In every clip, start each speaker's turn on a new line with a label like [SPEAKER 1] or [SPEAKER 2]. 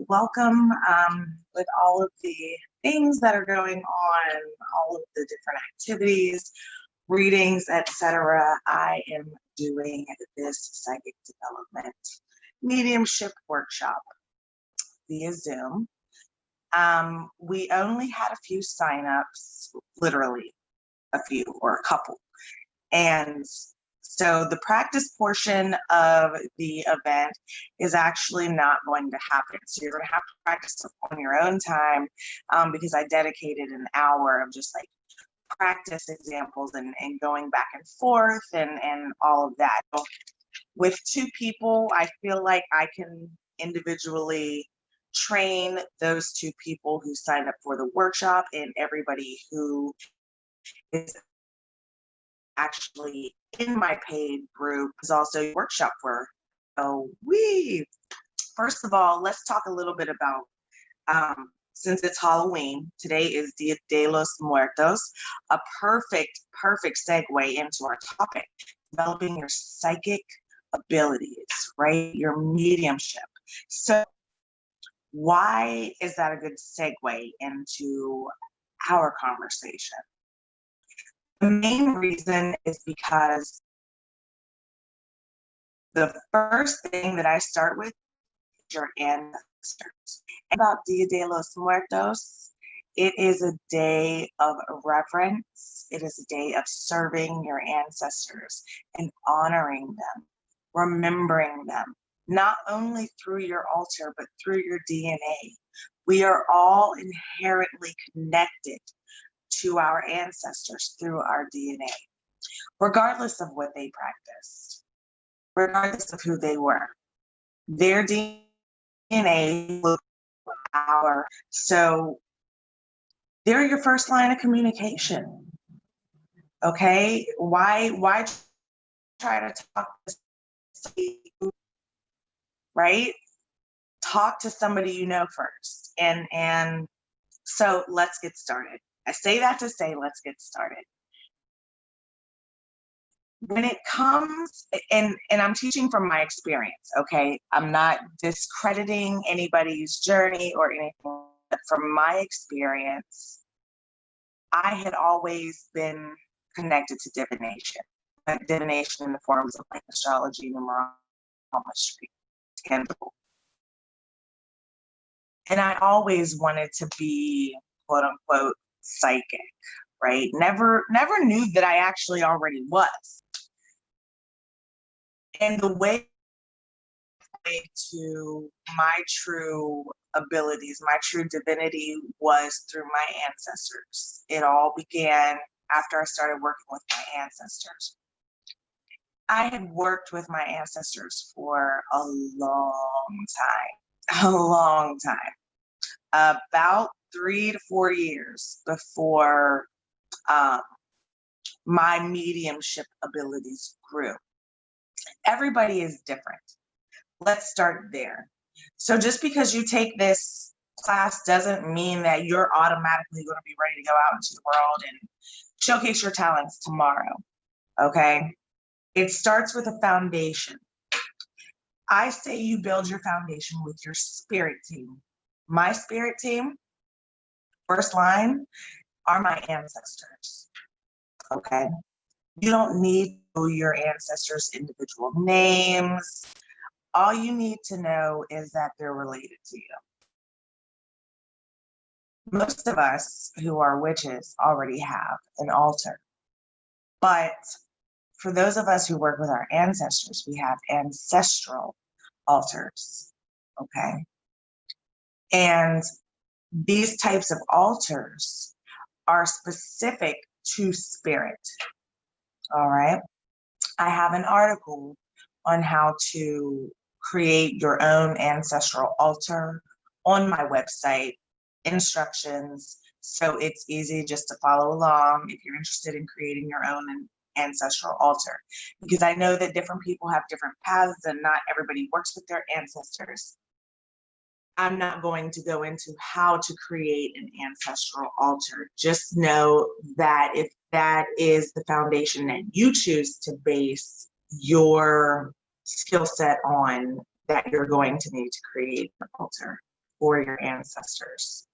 [SPEAKER 1] Welcome with all of the things that are going on, all of the different activities, readings, etc. I am doing this psychic development mediumship workshop via Zoom. We only had a few signups, literally a few or a couple. And so the practice portion of the event is actually not going to happen. So you're going to have to practice on your own time because I dedicated an hour of just like practice examples and going back and forth and all of that. So with two people, I feel like I can individually train those two people who signed up for the workshop, and everybody who is actually in my paid group is also a workshop for. So first of all, let's talk a little bit about, since it's Halloween, today is Dia de los Muertos, a perfect segue into our topic, developing your psychic abilities, right? Your mediumship. So why is that a good segue into our conversation? The main reason is because the first thing that I start with is your ancestors. About Dia de los Muertos, it is a day of reverence. It is a day of serving your ancestors and honoring them, remembering them, not only through your altar, but through your DNA. We are all inherently connected to our ancestors through our DNA, regardless of what they practiced, regardless of who they were. Their DNA was so they're your first line of communication. Okay, why try to talk to, right? Talk to somebody you know first, and so let's get started. I say that to say let's get started. When it comes, and I'm teaching from my experience, okay? I'm not discrediting anybody's journey or anything, but from my experience, I had always been connected to divination, like divination in the forms of like astrology, numerology, tangible. And I always wanted to be quote unquote psychic, right? Never knew that I actually already was. And the way to my true abilities, my true divinity was through my ancestors. It all began after I started working with my ancestors. I had worked with my ancestors for a long time, about 3 to 4 years before my mediumship abilities grew. Everybody is different. Let's start there. So just because you take this class doesn't mean that you're automatically going to be ready to go out into the world and showcase your talents tomorrow, okay? It starts with a foundation. I say you build your foundation with your spirit team. My spirit team, first line, are my ancestors, okay? You don't need to know your ancestors' individual names. All you need to know is that they're related to you. Most of us who are witches already have an altar, but for those of us who work with our ancestors, we have ancestral altars, okay? And these types of altars are specific to spirit, all right? I have an article on how to create your own ancestral altar on my website, instructions, so it's easy just to follow along if you're interested in creating your own ancestral altar, because I know that different people have different paths and not everybody works with their ancestors. I'm not going to go into how to create an ancestral altar. Just know that if that is the foundation that you choose to base your skill set on, that you're going to need to create an altar for your ancestors.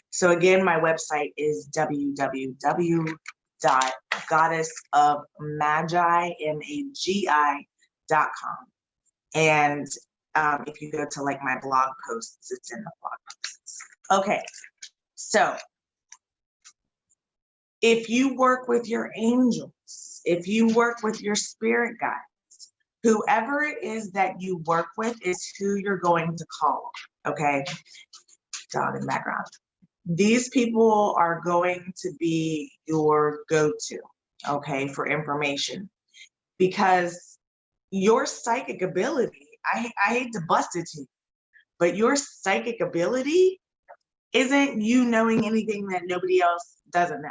[SPEAKER 1] So again, my website is www.goddessofmagi.com. And if you go to like my blog posts, it's in the blog posts. Okay, so if you work with your angels, if you work with your spirit guides, whoever it is that you work with is who you're going to call, okay? Dog in the background. These people are going to be your go-to, okay, for information, because your psychic ability, I hate to bust it to you, but your psychic ability isn't you knowing anything that nobody else doesn't know.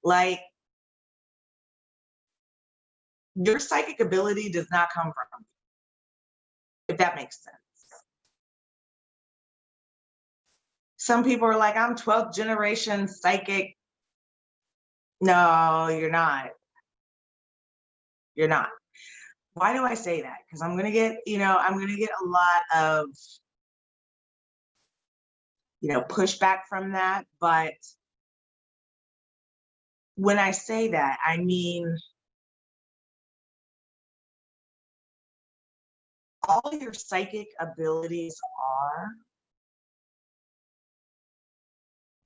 [SPEAKER 1] Like, your psychic ability does not come from you, if that makes sense. Some people are like, I'm 12th generation psychic. No, you're not. You're not. Why do I say that? Because I'm going to get, I'm going to get a lot of, pushback from that. But when I say that, I mean, all your psychic abilities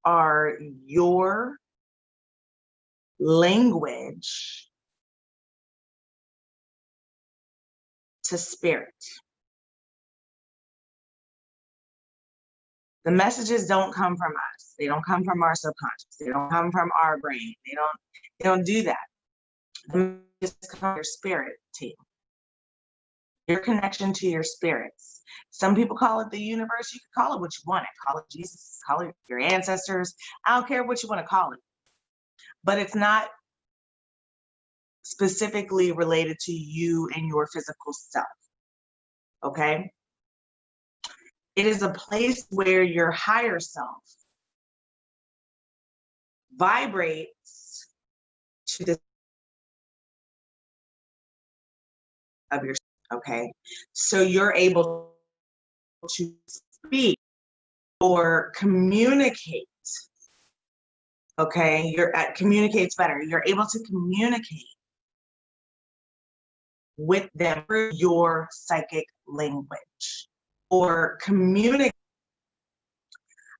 [SPEAKER 1] are your language to spirit. The messages don't come from us. They don't come from our subconscious. They don't come from our brain. They don't do that. The messages come from your spirit team. Your connection to your spirits. Some people call it the universe. You can call it what you want. Call it Jesus. Call it your ancestors. I don't care what you want to call it. But it's not specifically related to you and your physical self. Okay? It is a place where your higher self vibrates to the of your, okay? So you're able to speak or communicate, okay? Communicates better. You're able to communicate with them through your psychic language or communicate.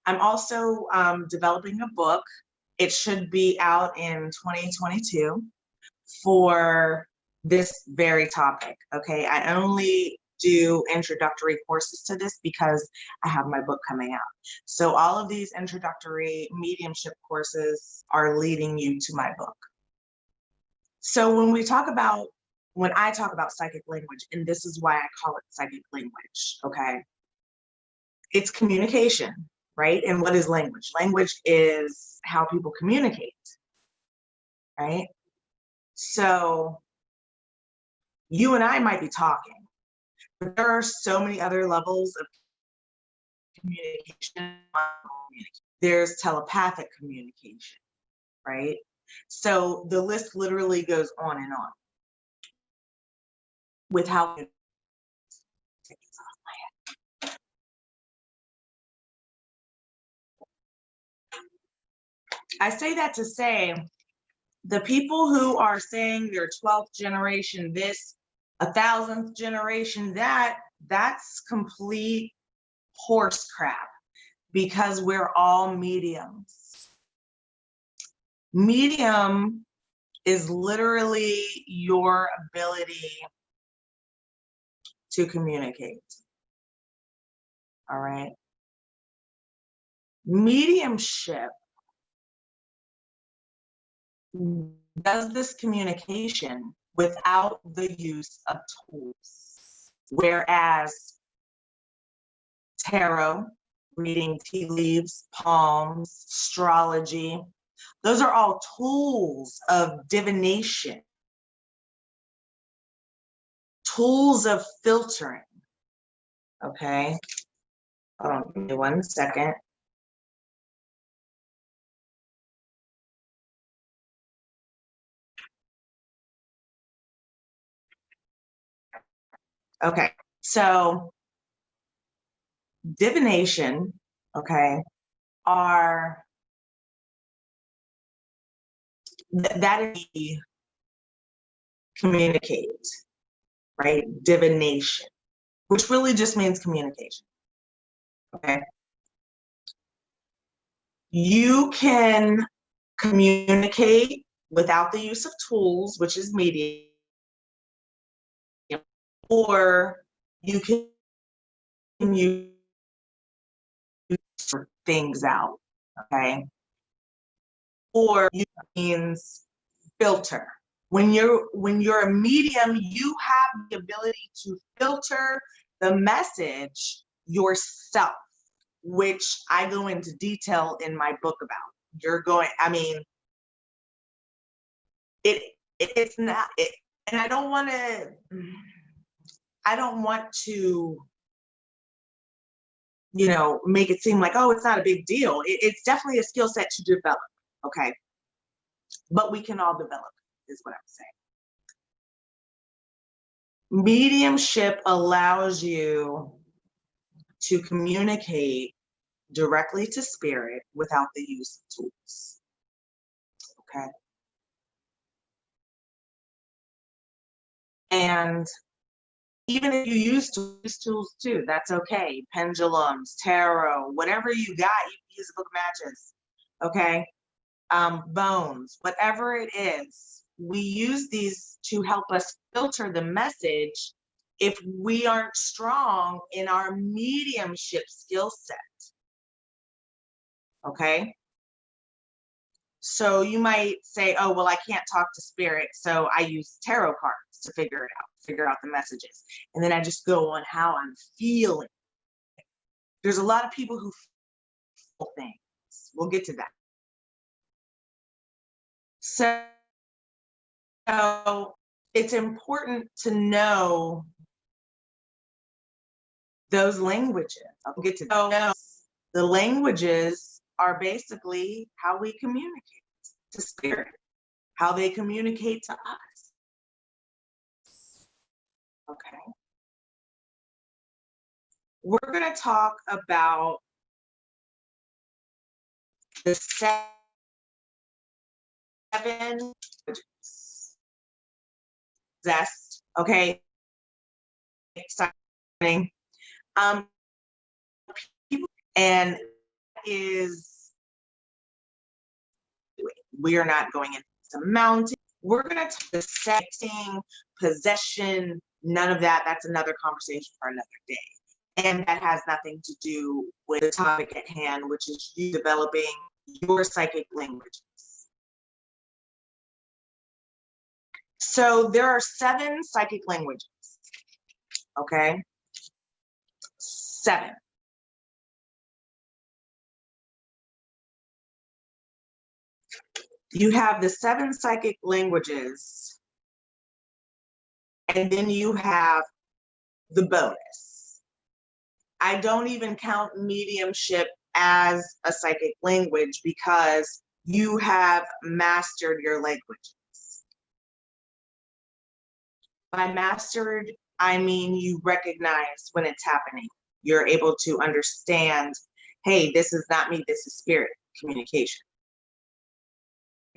[SPEAKER 1] I'm also developing a book. It should be out in 2022 for this very topic, okay? I only do introductory courses to this because I have my book coming out. So all of these introductory mediumship courses are leading you to my book. So when I talk about psychic language, and this is why I call it psychic language, okay? It's communication, right? And what is language? Language is how people communicate, right? So you and I might be talking, but there are so many other levels of communication. There's telepathic communication, right? So the list literally goes on and on with how I say that to say the people who are saying they're 12th generation this, 1000th generation that, that's complete horse crap, because we're all mediums. Medium is literally your ability to communicate. All right. Mediumship does this communication without the use of tools. Whereas tarot, reading tea leaves, palms, astrology, those are all tools of divination, tools of filtering. Okay, hold on, give me 1 second. Okay, So divination, okay, are that is communicate, right? Divination, which really just means communication. Okay. You can communicate without the use of tools, which is medium, or you can use things out, okay? Or you means filter. When you're a medium, you have the ability to filter the message yourself, which I go into detail in my book about. I mean, it's not it, and I don't want to make it seem like, oh, it's not a big deal. It's definitely a skill set to develop, okay? But we can all develop, is what I'm saying. Mediumship allows you to communicate directly to spirit without the use of tools, okay? And even if you use tools too, that's okay. Pendulums, tarot, whatever you got, you can use a book of matches, okay? Bones, whatever it is, we use these to help us filter the message if we aren't strong in our mediumship skill set, okay? So you might say, oh, well, I can't talk to spirit, so I use tarot cards to figure out the messages. And then I just go on how I'm feeling. There's a lot of people who feel things. We'll get to that. So it's important to know those languages. I'll get to know. The languages are basically how we communicate to spirit, how they communicate to us. Okay. We're going to talk about the 7 languages. Zest, okay? Exciting. And we are not going into some mountain. We're going to talk the setting, possession, none of that. That's another conversation for another day. And that has nothing to do with the topic at hand, which is you developing your psychic languages. So there are 7 psychic languages, okay? 7. You have the 7 psychic languages, and then you have the bonus. I don't even count mediumship as a psychic language because you have mastered your languages. By mastered, I mean you recognize when it's happening. You're able to understand, hey, this is not me, this is spirit communication.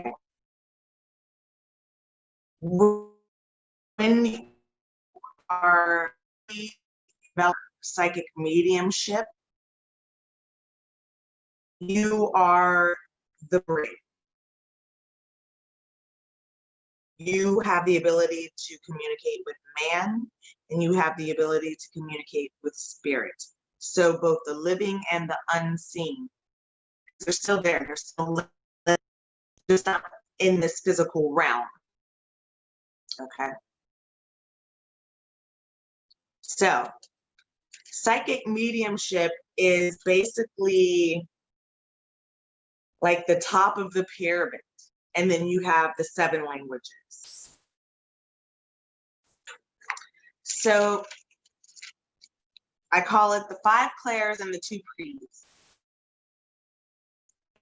[SPEAKER 1] Okay. When you are about psychic mediumship, you are the bridge. You have the ability to communicate with man, and you have the ability to communicate with spirit. So both the living and the unseen, they're still there. They're still just not in this physical realm. Okay. So psychic mediumship is basically like the top of the pyramid, and then you have the 7 languages. So I call it the 5 clairs and the 2 prees.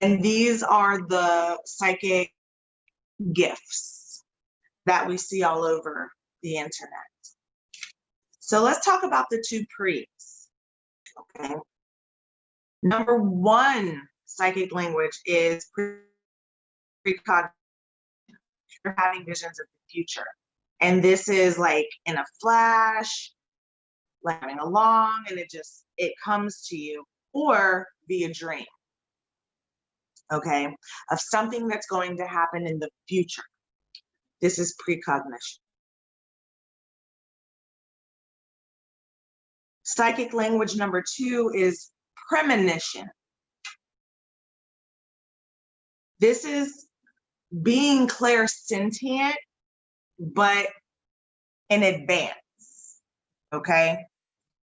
[SPEAKER 1] And these are the psychic gifts that we see all over the internet. So let's talk about the two pre's. Okay. Number one psychic language is precognition. You're having visions of the future. And this is like in a flash, like coming along, and it comes to you, or via dream, okay, of something that's going to happen in the future. This is precognition. Psychic language number two is premonition. This is being clairsentient, but in advance, okay?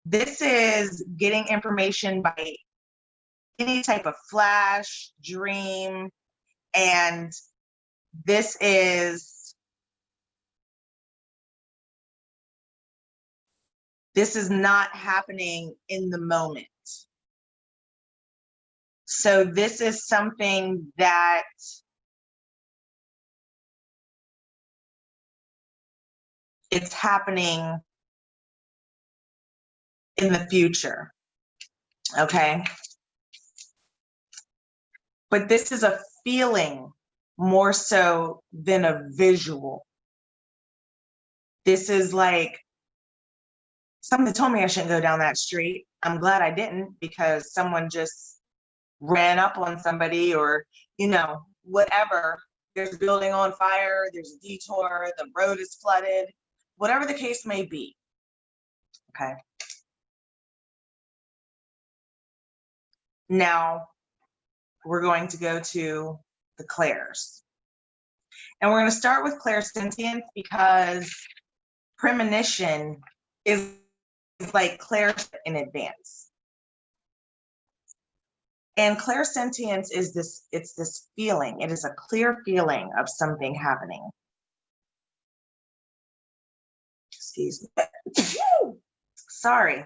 [SPEAKER 1] This is getting information by any type of flash, dream, and this is not happening in the moment. So this is something that it's happening in the future, okay? But this is a feeling more so than a visual. This is like, somebody told me I shouldn't go down that street. I'm glad I didn't, because someone just ran up on somebody, or, you know, whatever. There's a building on fire, there's a detour, the road is flooded, whatever the case may be, okay? Now, we're going to go to the clairs. And we're going to start with clairsentience, because premonition is like clairs in advance. And clairsentience is this feeling. It is a clear feeling of something happening. Excuse me. Sorry,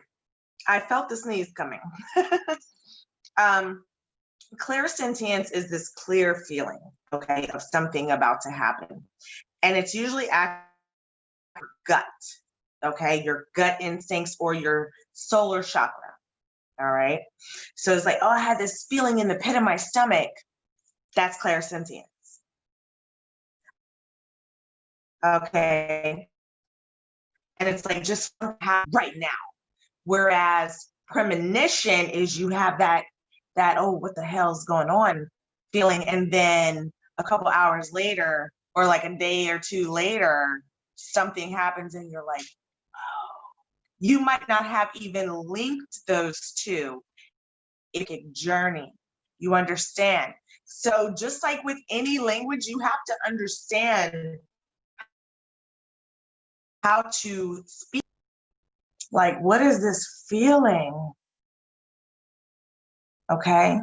[SPEAKER 1] I felt the sneeze coming. Clairsentience is this clear feeling, okay, of something about to happen. And it's usually at your gut, okay, your gut instincts or your solar chakra, all right? So it's like, oh, I had this feeling in the pit of my stomach. That's clairsentience. Okay. And it's like, just right now. Whereas premonition is you have that, oh, what the hell's going on feeling. And then a couple hours later, or like a day or two later, something happens and you're like, oh, you might not have even linked those two. It can journey, you understand? So just like with any language, you have to understand how to speak. Like, what is this feeling? Okay.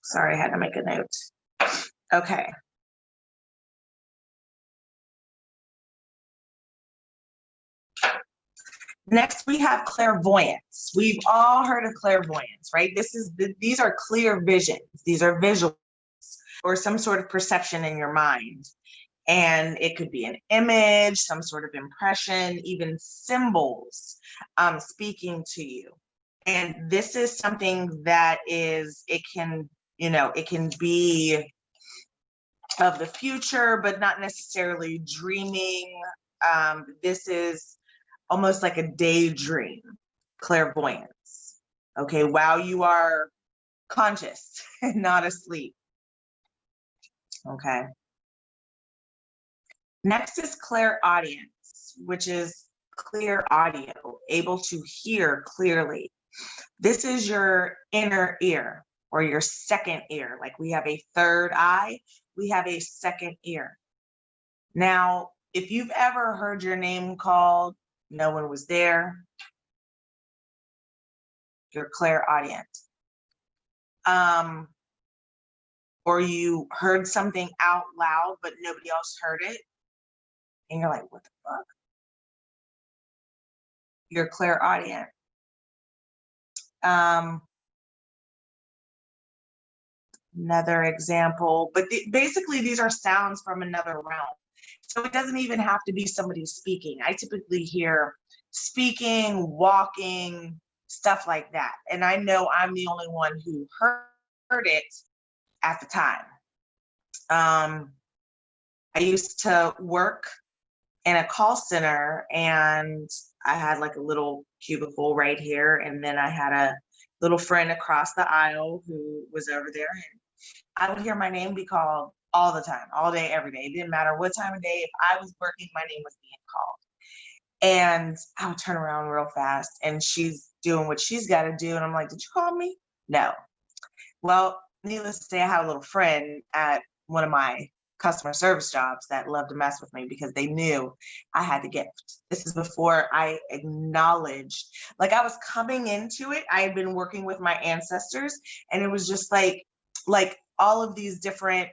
[SPEAKER 1] Sorry, I had to make a note. Okay. Next, we have clairvoyance. We've all heard of clairvoyance, right? These are clear visions. These are visuals or some sort of perception in your mind. And it could be an image, some sort of impression, even symbols speaking to you. And this is something that it can be of the future, but not necessarily dreaming. This is almost like a daydream clairvoyance, okay, while you are conscious and not asleep, okay. Next is clairaudience, which is clear audio, able to hear clearly. This is your inner ear or your second ear. Like we have a third eye, we have a second ear. Now, if you've ever heard your name called, no one was there, you're clairaudient. Or you heard something out loud, but nobody else heard it, and you're like, what the fuck? You're clairaudient. Another example, but basically these are sounds from another realm. So it doesn't even have to be somebody speaking. I typically hear speaking, walking, stuff like that. And I know I'm the only one who heard it at the time. I used to work in a call center, and I had like a little cubicle right here. And then I had a little friend across the aisle who was over there. And I would hear my name be called all the time, all day, every day. It didn't matter what time of day. If I was working, my name was being called. And I would turn around real fast, and she's doing what she's got to do. And I'm like, did you call me? No. Well, needless to say, I had a little friend at one of my customer service jobs that loved to mess with me because they knew I had the gift. This is before I acknowledged, like I was coming into it. I had been working with my ancestors, and it was just like all of these different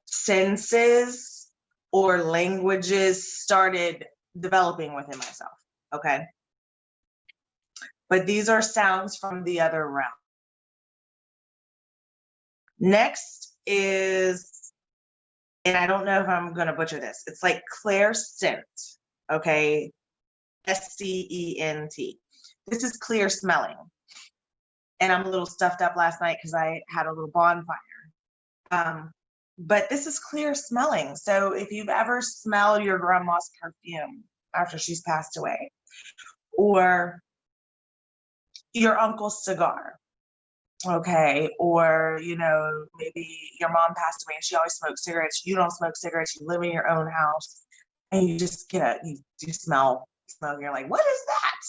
[SPEAKER 1] senses or languages started developing within myself. Okay. But these are sounds from the other realm. Next is, and I don't know if I'm going to butcher this, it's like clairscent. Okay. SCENT. This is clear smelling. And I'm a little stuffed up last night because I had a little bonfire. But this is clear smelling. So if you've ever smelled your grandma's perfume after she's passed away, or your uncle's cigar, okay, or maybe your mom passed away and she always smoked cigarettes, you don't smoke cigarettes, you live in your own house, and you just you smell, you're like, what is that?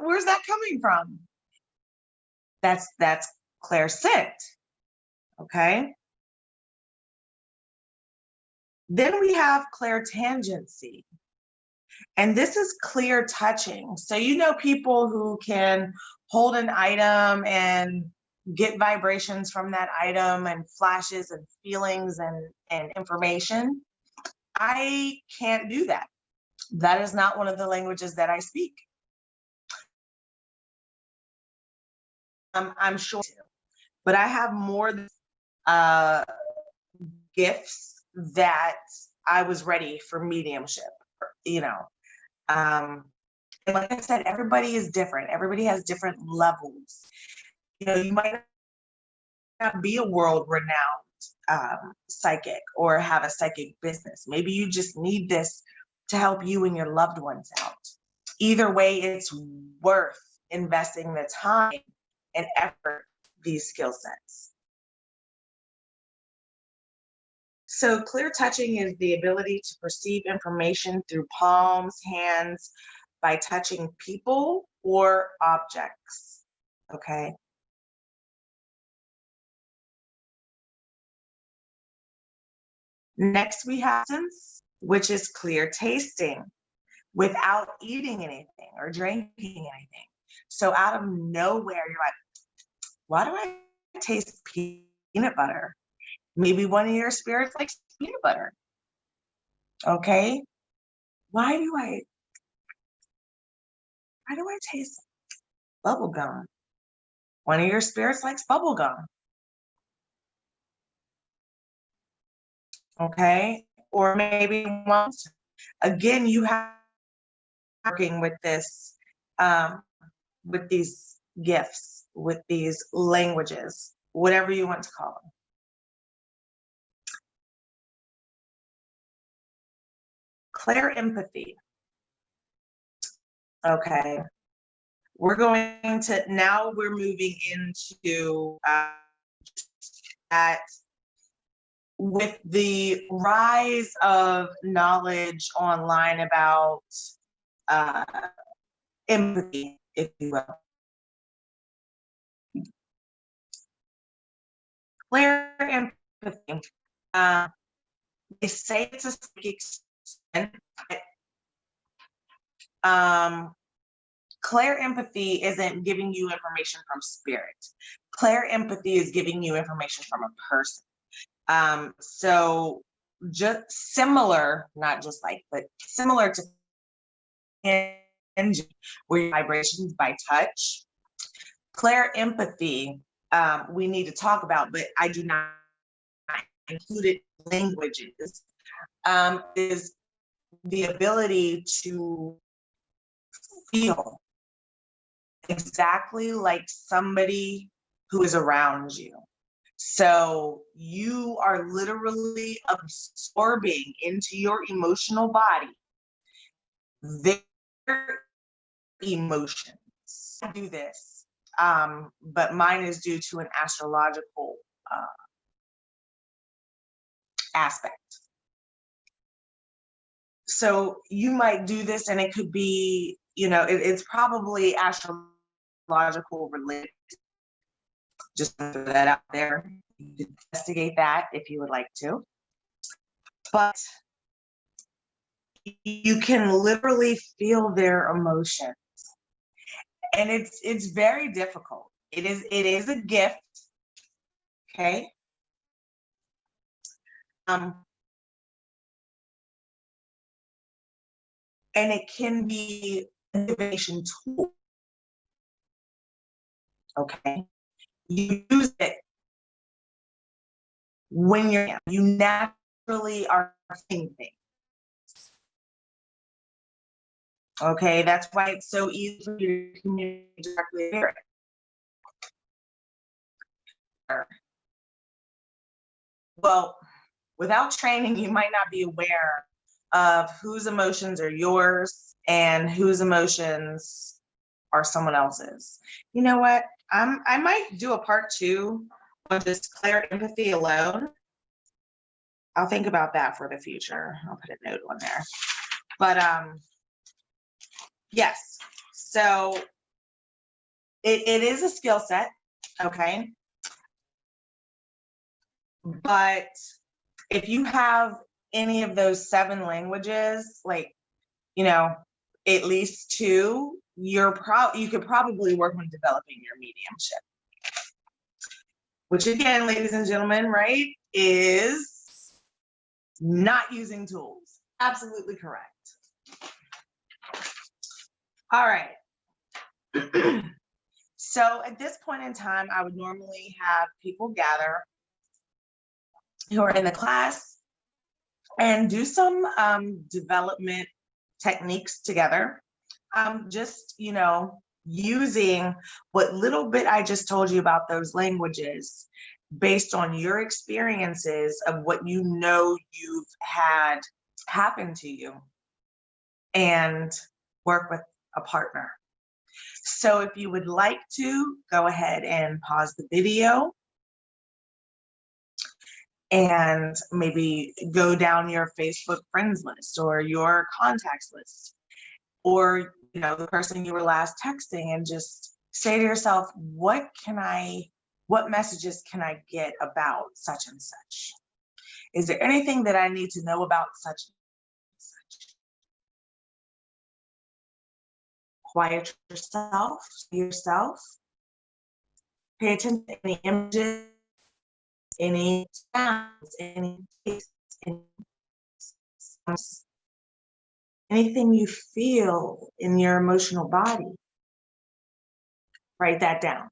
[SPEAKER 1] Where's that coming from? That's clairscent. Okay. Then we have clairtangency. And this is clear touching. So people who can hold an item and get vibrations from that item and flashes and feelings and information. I can't do that. That is not one of the languages that I speak. I'm sure, but I have more gifts that I was ready for mediumship, and like I said, everybody is different. Everybody has different levels. You might not be a world-renowned psychic or have a psychic business. Maybe you just need this to help you and your loved ones out. Either way, it's worth investing the time and effort these skill sets. So clear touching is the ability to perceive information through palms, hands, by touching people or objects. Okay. Next, we have sense, which is clear tasting without eating anything or drinking anything. So out of nowhere, you're like, why do I taste peanut butter? Maybe one of your spirits likes peanut butter. Okay. Why do I taste bubble gum? One of your spirits likes bubble gum. Okay. Or maybe once again, you have working with this, with these gifts, with these languages, whatever you want to call them. Clair empathy. Okay. Now we're moving into that with the rise of knowledge online about empathy, if you will. Clair empathy. They say it's a psychic sense, but clair empathy isn't giving you information from spirit. Clair empathy is giving you information from a person. So just similar, not just like, but similar to where vibrations by touch. Clair empathy we need to talk about, but I do not include it languages, is the ability to feel exactly like somebody who is around you. So you are literally absorbing into your emotional body their emotions. I do this, but mine is due to an astrological aspect. So you might do this, and it could be, it's probably astrological related. Just throw that out there. You can investigate that if you would like to. But you can literally feel their emotions. And it's very difficult. It is a gift. Okay. And it can be a divination tool. Okay. You use it when you naturally are seeing things. Okay, that's why it's so easy for you to communicate directly with spirit. Well, without training, you might not be aware of whose emotions are yours and whose emotions are someone else's. You know what? I might do a part 2 on just clear empathy alone. I'll think about that for the future. I'll put a note on there. But yes, so it is a skill set, okay? But if you have any of those 7 languages, like, at least 2, you could probably work on developing your mediumship. Which again, ladies and gentlemen, right, is not using tools. Absolutely correct. All right. So at this point in time, I would normally have people gather who are in the class and do some development techniques together. Just, using what little bit I just told you about those languages based on your experiences of what you've had happen to you, and work with a partner. So if you would like to, go ahead and pause the video and maybe go down your Facebook friends list or your contacts list, or the person you were last texting, and just say to yourself, what messages can I get about such and such? Is there anything that I need to know about such and such? Quiet yourself, pay attention to any images, any sounds, any tastes, any sounds, anything you feel in your emotional body. Write that down.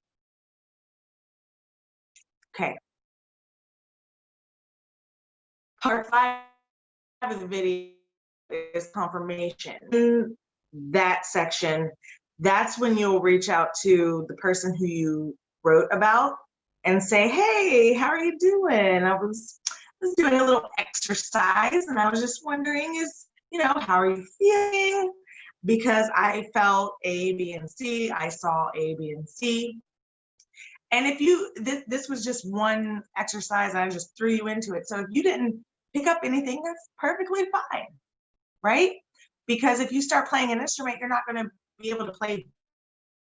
[SPEAKER 1] Okay. Part 5 of the video is confirmation. In that section, that's when you'll reach out to the person who you wrote about and say, hey, how are you doing? I was doing a little exercise, and I was just wondering, how are you feeling? Because I felt A, B, and C. I saw A, B, and C. And if this was just one exercise, I just threw you into it. So if you didn't pick up anything, that's perfectly fine, right? Because if you start playing an instrument, you're not going to be able to play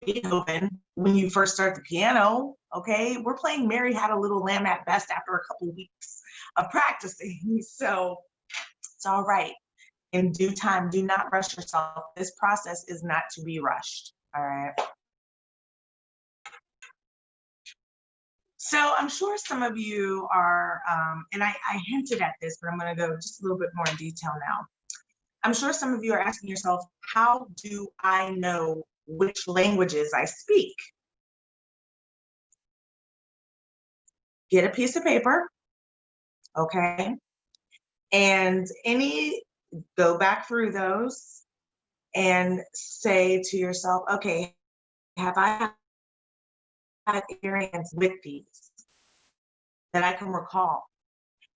[SPEAKER 1] Beethoven when you first start the piano, okay? We're playing Mary Had a Little Lamb at best after a couple weeks of practicing. So it's all right. In due time, do not rush yourself. This process is not to be rushed, all right? So I'm sure some of you are, and I hinted at this, but I'm going to go just a little bit more in detail now. I'm sure some of you are asking yourself, how do I know which languages I speak? get a piece of paper, okay? And go back through those and say to yourself, okay, have I had experience with these that I can recall?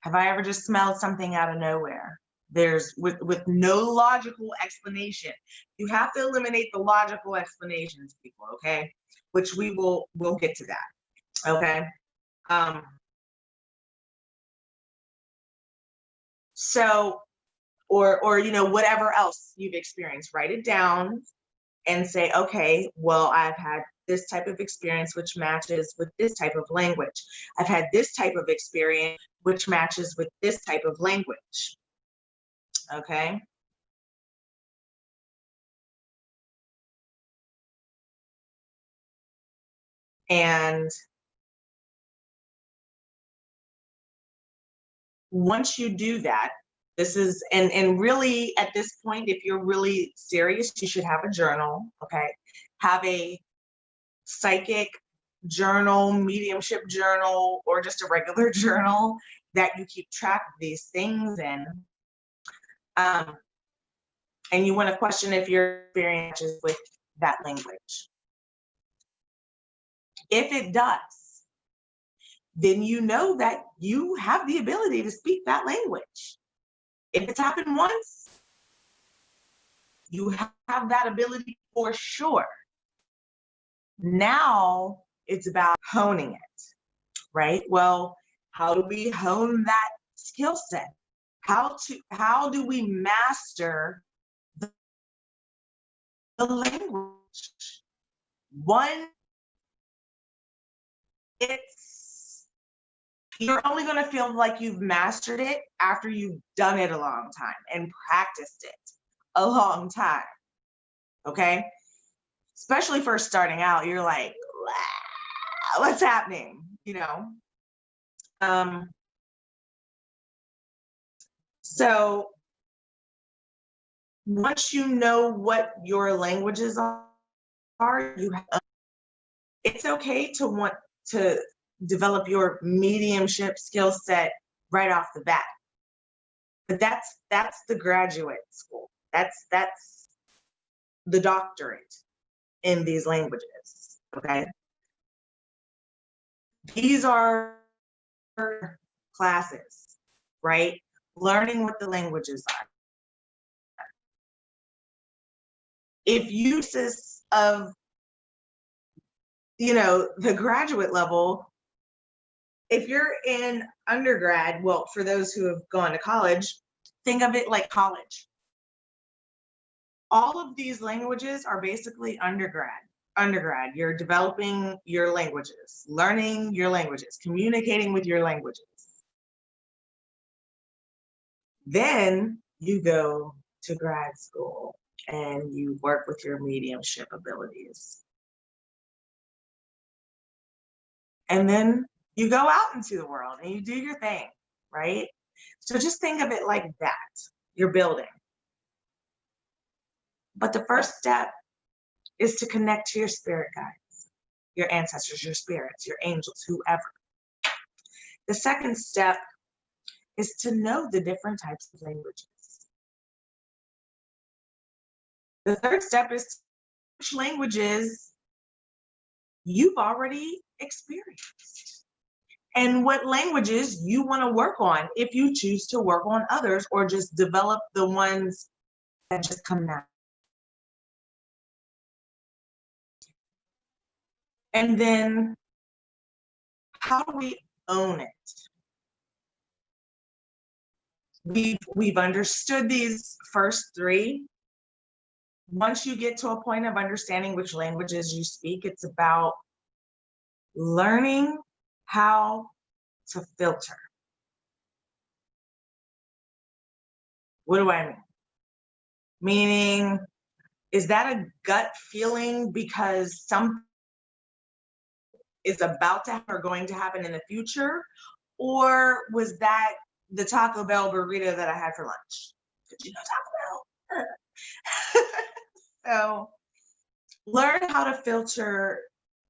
[SPEAKER 1] Have I ever just smelled something out of nowhere? There's with no logical explanation. You have to eliminate the logical explanations, people, okay? Which we'll get to that. Okay. So or whatever else you've experienced, write it down and say, okay, well, I've had this type of experience which matches with this type of language. I've had this type of experience which matches with this type of language. Okay. And once you do that, this is, and really at this point, if you're really serious, you should have a journal, okay? Have a psychic journal, mediumship journal, or just a regular journal that you keep track of these things in. And you want to question if your experience is with that language. If it does, then you know that you have the ability to speak that language. If it's happened once, you have that ability for sure. Now it's about honing it, right? Well, how do we hone that skill set? How do we master the language? One, you're only going to feel like you've mastered it after you've done it a long time and practiced it a long time. Okay. Especially first starting out, you're like, what's happening? So once you know what your languages are, it's okay to want to develop your mediumship skill set right off the bat. But that's the graduate school. That's the doctorate in these languages. Okay. These are classes, right? Learning what the languages are. If you of the graduate level, if you're in undergrad, well, for those who have gone to college, think of it like college. All of these languages are basically undergrad. You're developing your languages, learning your languages, communicating with your languages. Then you go to grad school and you work with your mediumship abilities. And then you go out into the world and you do your thing, right? So just think of it like that. You're building. But the first step is to connect to your spirit guides, your ancestors, your spirits, your angels, whoever. The second step is to know the different types of languages. The third step is which languages you've already experienced and what languages you want to work on if you choose to work on others or just develop the ones that just come now. And then how do we own it? We've understood these first three. Once you get to a point of understanding which languages you speak, it's about learning how to filter. What do I mean? Meaning, is that a gut feeling because something is about to happen or going to happen in the future? Or was that the Taco Bell burrito that I had for lunch? Did Taco Bell? So learn how to filter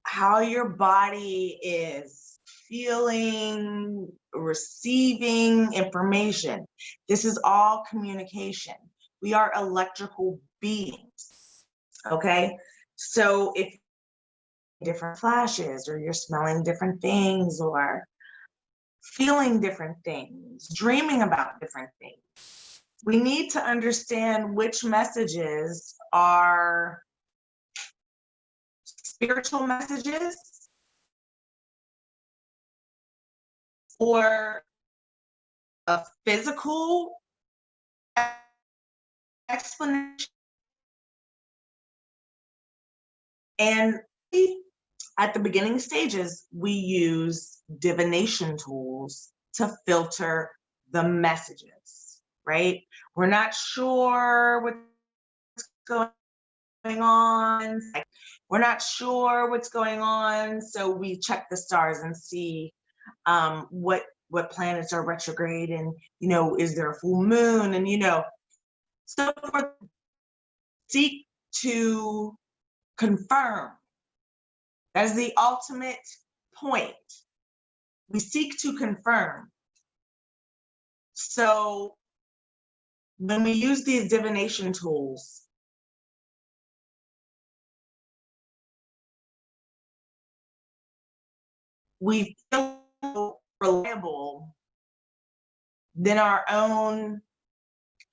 [SPEAKER 1] how your body is feeling, receiving information. This is all communication. We are electrical beings, okay? So if different flashes, or you're smelling different things, or feeling different things, dreaming about different things, we need to understand which messages are spiritual messages or a physical explanation. And at the beginning stages, we use divination tools to filter the messages, right? We're not sure what's going on. We're not sure what's going on, so we check the stars and see what planets are retrograde, and is there a full moon, and so forth. Seek to confirm. That is the ultimate point. We seek to confirm. So when we use these divination tools, we feel reliable than our own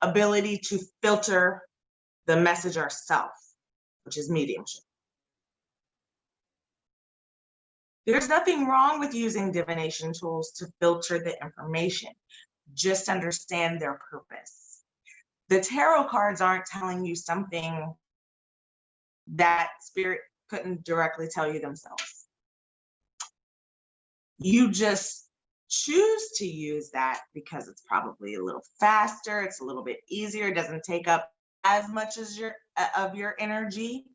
[SPEAKER 1] ability to filter the message ourselves, which is mediumship. There's nothing wrong with using divination tools to filter the information. Just understand their purpose. The tarot cards aren't telling you something that spirit couldn't directly tell you themselves. You just choose to use that because it's probably a little faster, it's a little bit easier, it doesn't take up as much as of your energy.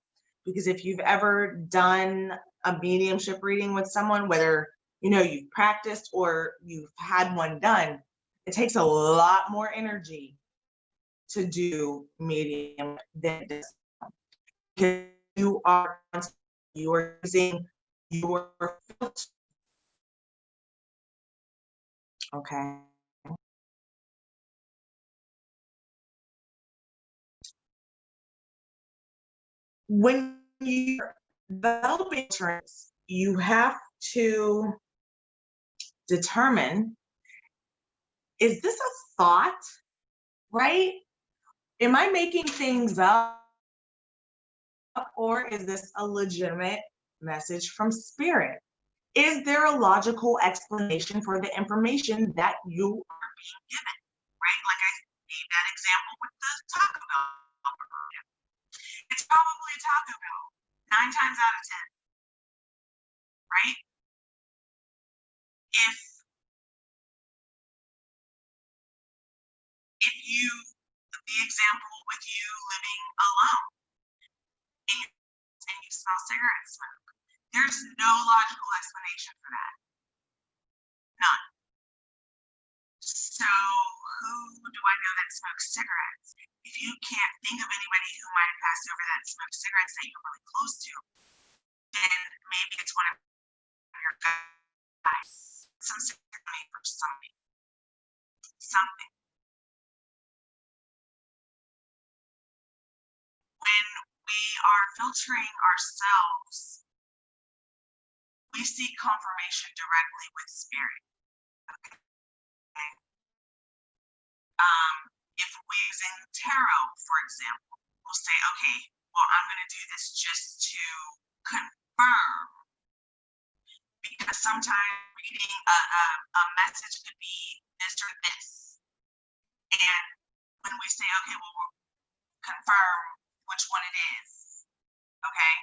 [SPEAKER 1] Because if you've ever done a mediumship reading with someone, whether you've practiced or you've had one done, it takes a lot more energy to do medium than it does, because you are using your filter. Okay. When you're developing trends, you have to determine, is this a thought, right? Am I making things up, or is this a legitimate message from spirit? Is there a logical explanation for the information that you are being given, right? Like I gave that example with the Taco Bell. It's probably Taco Bell 9 times out of 10, right? If you, the example with you living alone and you smell cigarette smoke, there's no logical explanation for that. None. So who do I know that smokes cigarettes? If you can't think of anybody who might have passed over that smokes cigarettes that you're really close to, then maybe it's one of your guys, some cigarette for something. When we are filtering ourselves, we seek confirmation directly with spirit. Okay. If we're using tarot, for example, we'll say, okay, well, I'm going to do this just to confirm, because sometimes reading a message could be this or this. And when we say, okay, well, we'll confirm which one it is, okay,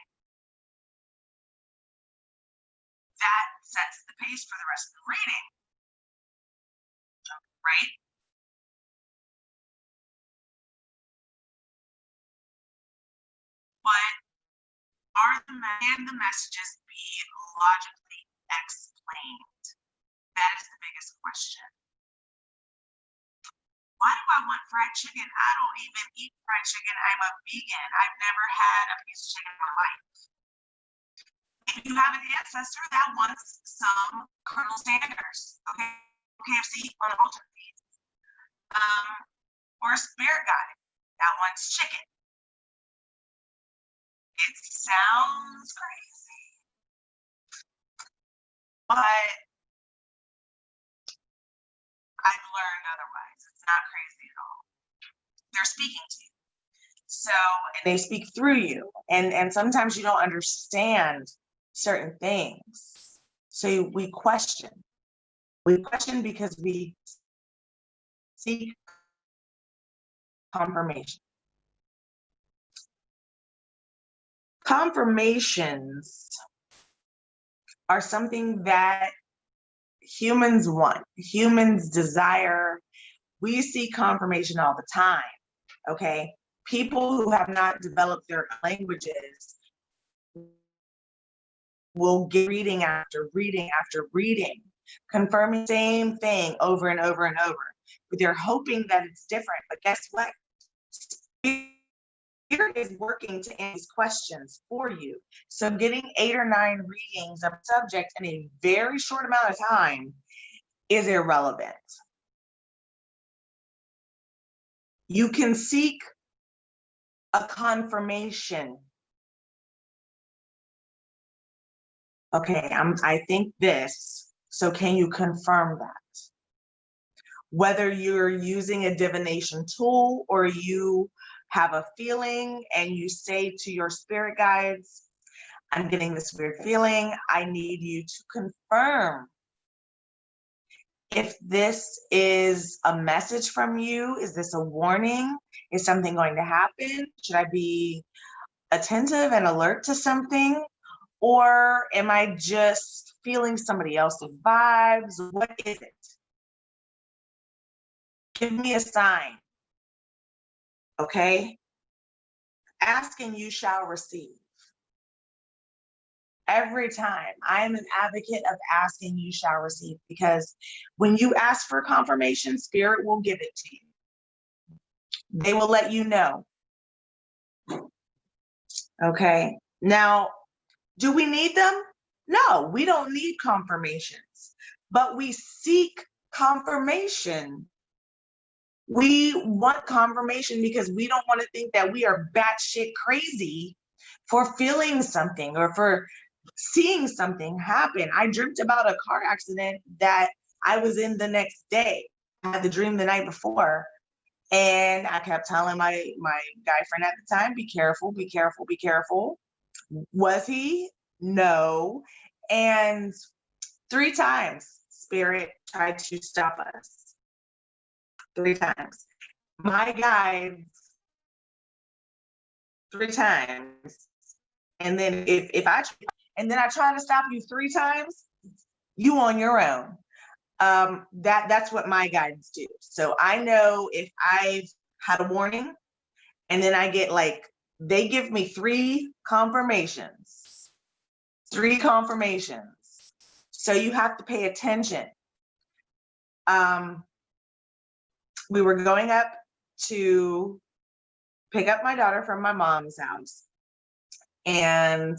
[SPEAKER 1] that sets the pace for the rest of the reading, right? But can the messages be logically explained? That is the biggest question. Why do I want fried chicken? I don't even eat fried chicken. I'm a vegan. I've never had a piece of chicken in my life. If you have an ancestor that wants some Colonel Sanders, okay, KFC on an altar feed, or a spirit guide that wants chicken. It sounds crazy, but I've learned otherwise. It's not crazy at all. They're speaking to you. So, and they speak through you. And sometimes you don't understand certain things. So we question. We question because we seek confirmation. Confirmations are something that humans want, humans desire. We see confirmation all the time, okay? People who have not developed their languages will get reading after reading after reading, confirming the same thing over and over and over. But they're hoping that it's different. But guess what? Spirit is working to answer these questions for you. So getting 8 or 9 readings of a subject in a very short amount of time is irrelevant. You can seek a confirmation. Okay, I think this, so can you confirm that? Whether you're using a divination tool or you have a feeling and you say to your spirit guides, I'm getting this weird feeling, I need you to confirm if this is a message from you. Is this a warning? Is something going to happen? Should I be attentive and alert to something? Or am I just feeling somebody else's vibes? What is it? Give me a sign, okay? Ask and you shall receive. Every time. I am an advocate of asking, you shall receive, because when you ask for confirmation, Spirit will give it to you. They will let you know. Okay. Now, do we need them? No, we don't need confirmations, but we seek confirmation. We want confirmation because we don't want to think that we are batshit crazy for feeling something or for seeing something happen. I dreamt about a car accident that I was in the next day. I had the dream the night before, and I kept telling my guy friend at the time, be careful, be careful, be careful. Was he? No. And 3 times Spirit tried to stop us. 3 times. My guides 3 times. And then if I try to stop you 3 times, you on your own. That's what my guides do. So I know if I've had a warning and then I get they give me 3 confirmations. 3 confirmations. So you have to pay attention. We were going up to pick up my daughter from my mom's house, and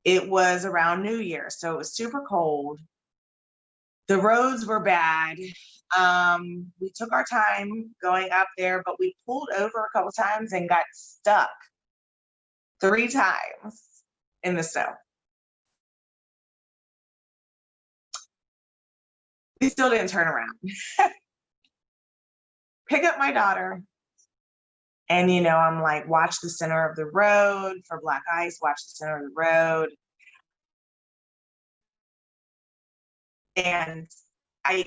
[SPEAKER 1] it was around New Year, so it was super cold. The roads were bad. We took our time going up there, but we pulled over a couple times and got stuck 3 times in the snow. We still didn't turn around. Pick up my daughter, and I'm like, watch the center of the road for black ice, watch the center of the road. And I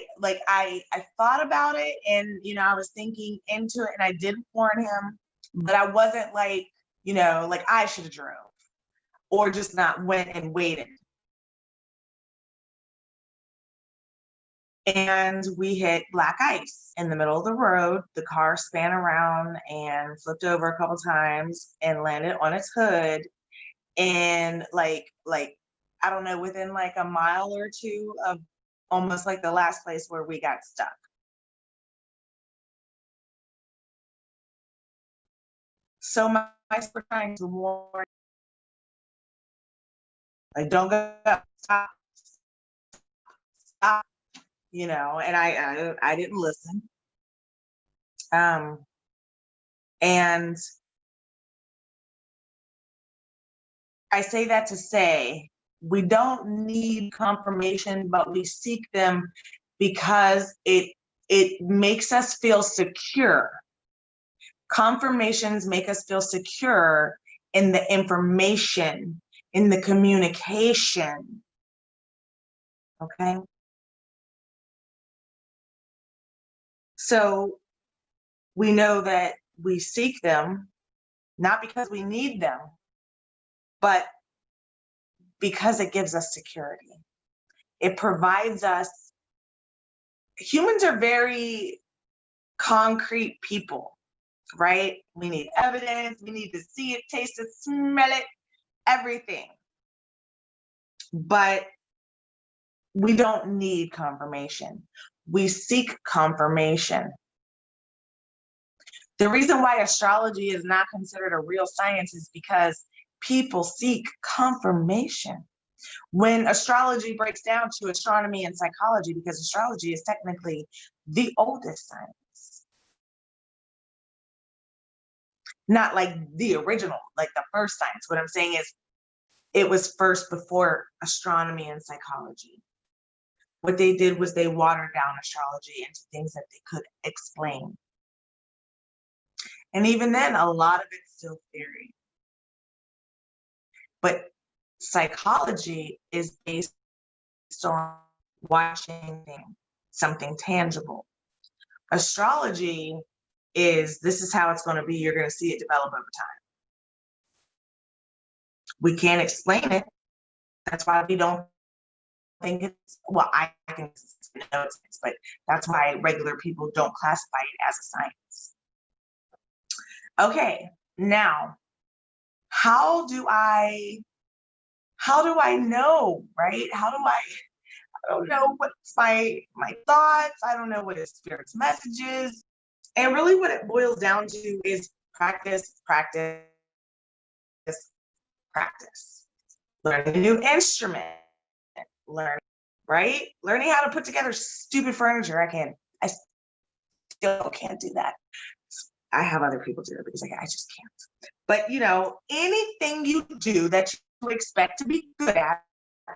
[SPEAKER 1] thought about it, and I was thinking into it, and I did warn him, but I wasn't like I should have drove or just not went and waited. And we hit black ice in the middle of the road. The car span around and flipped over a couple times and landed on its hood. And I don't know, within a mile or 2 of almost the last place where we got stuck. So my trying to warn Like, don't go, stop, stop, you know, and I didn't listen. And I say that to say, we don't need confirmation, but we seek them because it makes us feel secure. Confirmations make us feel secure in the information, in the communication. Okay. So we know that we seek them not because we need them, but because it gives us security. It provides us, humans are very concrete people, right? We need evidence, we need to see it, taste it, smell it, everything. But we don't need confirmation. We seek confirmation. The reason why astrology is not considered a real science is because people seek confirmation. When astrology breaks down to astronomy and psychology, because astrology is technically the oldest science, not like the original, like the first science. What I'm saying is it was first before astronomy and psychology. What they did was they watered down astrology into things that they could explain. And even then, a lot of it's still theory. But psychology is based on watching something tangible. Astrology is, this is how it's going to be. You're going to see it develop over time. We can't explain it. That's why we don't think it's, well, I think it's, but that's why regular people don't classify it as a science. Okay, now, how do I know, right? I don't know what's my thoughts. I don't know what his spirit's message is. And really what it boils down to is practice, practice, practice. Learning a new instrument, right? Learning how to put together stupid furniture. I still can't do that. I have other people do it because I just can't. But you know, anything you do that you expect to be good at,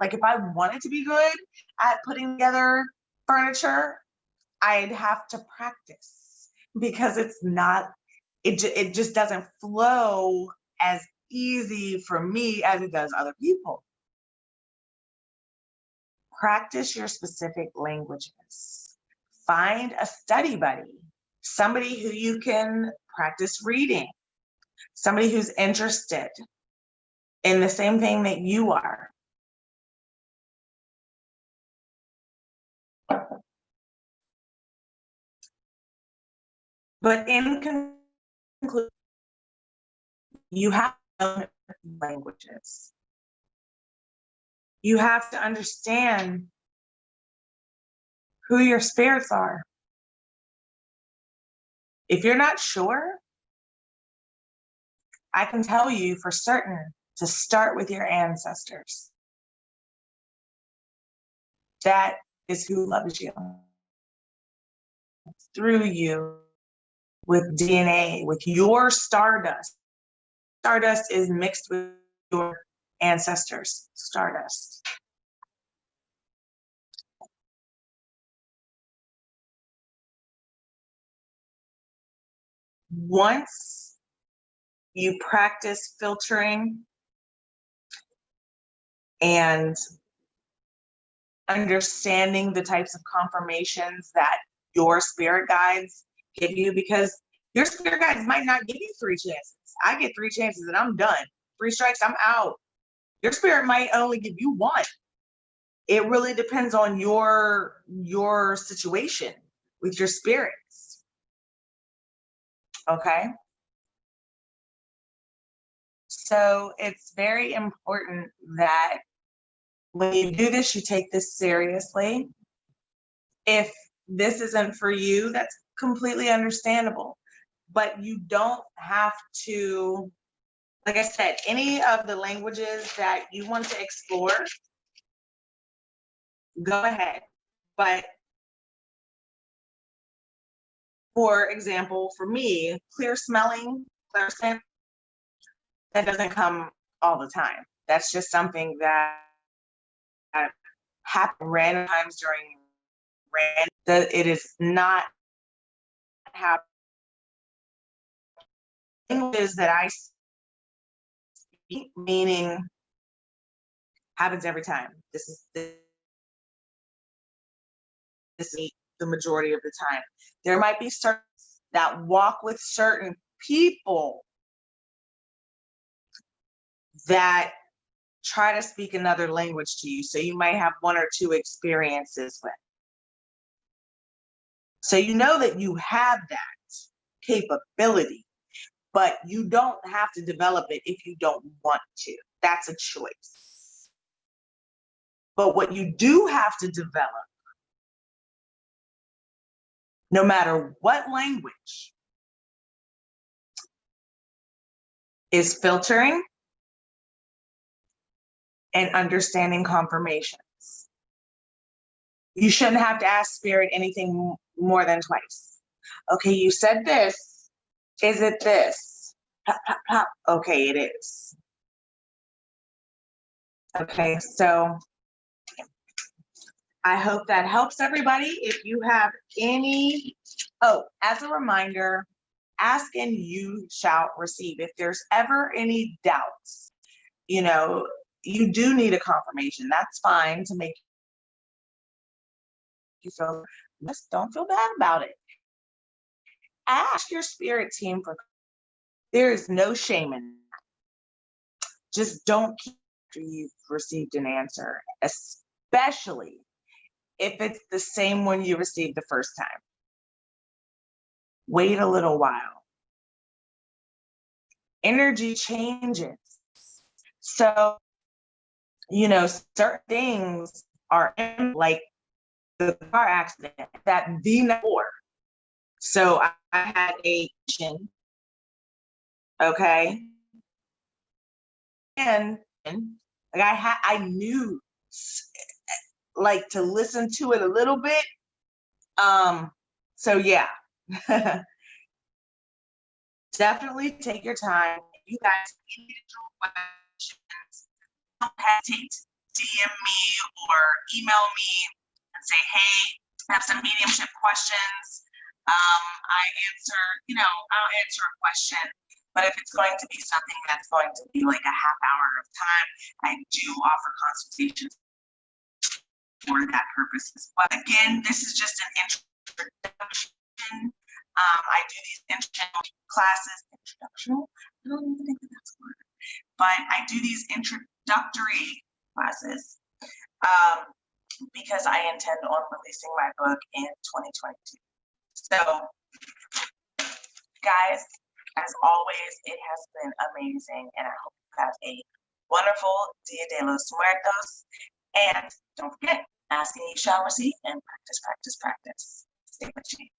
[SPEAKER 1] like if I wanted to be good at putting together furniture, I'd have to practice because it's not, it just doesn't flow as easy for me as it does other people. Practice your specific languages. Find a study buddy, somebody who you can practice reading, somebody who's interested in the same thing that you are. But in conclusion, you have to learn languages. You have to understand who your spirits are. If you're not sure, I can tell you for certain to start with your ancestors. That is who loves you through you with DNA, with your stardust. Stardust is mixed with your ancestors' stardust. Once you practice filtering and understanding the types of confirmations that your spirit guides give you, because your spirit guides might not give you 3 chances. I get 3 chances and I'm done. 3 strikes, I'm out. Your spirit might only give you 1. It really depends on your situation with your spirits. Okay? So it's very important that when you do this, you take this seriously. If this isn't for you, that's completely understandable. But you don't have to, like I said, any of the languages that you want to explore, go ahead. But for example, for me, clear smelling, clear scent, that doesn't come all the time. That's just something that happens random times during random, that it is not happening. Languages that I speak, meaning happens every time. This is the majority of the time. There might be certain that walk with certain people that try to speak another language to you. So you might have one or two experiences with. So you know that you have that capability, but you don't have to develop it if you don't want to. That's a choice. But what you do have to develop, no matter what language, is filtering and understanding confirmations. You shouldn't have to ask spirit anything more than twice. Okay, you said this. Is it this? Pop, pop, pop. Okay, it is. Okay, so I hope that helps everybody. If you have any, as a reminder, ask and you shall receive. If there's ever any doubts, you do need a confirmation. That's fine to make you feel, just don't feel bad about it. Ask your spirit team for, there is no shame in that. Just don't keep after you've received an answer, especially if it's the same one you received the first time. Wait a little while. Energy changes. So, certain things are like the car accident that the before. So I had a patient, okay, and like I knew like to listen to it a little bit. So yeah, definitely take your time. You guys, individual questions, don't hesitate to DM me or email me and say, hey, I have some mediumship questions. I'll answer a question, but if it's going to be something that's going to be like a half hour of time, I do offer consultations for that purpose. But again, this is just an introduction. I do these introductional classes, introductional? I don't even think that's a word, but I do these introductory classes because I intend on releasing my book in 2022. So, guys, as always, it has been amazing, and I hope you have a wonderful Dia de los Muertos. And don't forget, ask and you shall receive, and practice, practice, practice. Stay with you.